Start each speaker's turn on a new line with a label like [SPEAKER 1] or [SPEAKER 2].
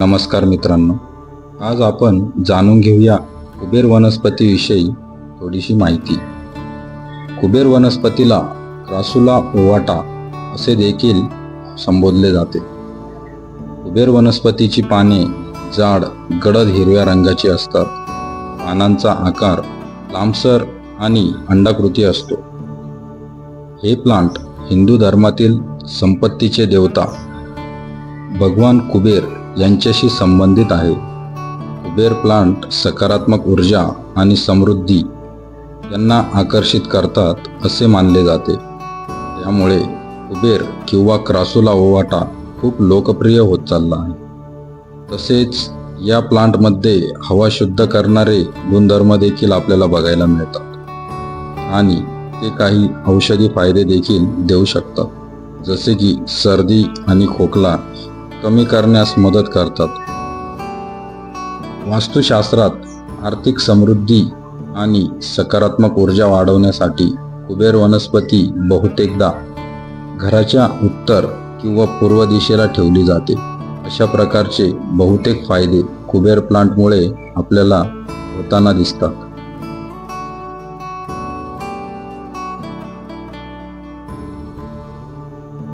[SPEAKER 1] नमस्कार मित्रांनो, आज आपण जाणून घेऊया कुबेर वनस्पतीविषयी थोडीशी माहिती. कुबेर वनस्पतीला क्रासुला ओवाटा असे देखील संबोधले जाते. कुबेर वनस्पतीची पाने जाड गडद हिरव्या रंगाची असतात. पानांचा आकार लांबसर आणि अंडाकृती असतो. हे प्लांट हिंदू धर्मातील संपत्तीचे देवता भगवान कुबेर यांच्याशी संबंधित आहे. कुबेर प्लांट सकारात्मक ऊर्जा आणि समृद्धी यांना आकर्षित करतात असे मानले जाते. त्यामुळे कुबेर किंवा क्रासुला ओवाटा खूप लोकप्रिय होत चालला आहे. तसेच या प्लांटमध्ये हवा शुद्ध करणारे गुणधर्म देखील आपल्याला बघायला मिळतात आणि ते काही औषधी फायदे देखील देऊ शकतात, जसे की सर्दी आणि खोकला कमी करण्यास मदत करतात. वास्तुशास्त्रात आर्थिक समृद्धी आणि सकारात्मक ऊर्जा वाढवण्यासाठी कुबेर वनस्पती बहुतेकदा घराच्या उत्तर किंवा पूर्व दिशेला ठेवली जाते. अशा प्रकारचे बहुतेक फायदे कुबेर प्लांटमुळे आपल्याला होताना दिसतात.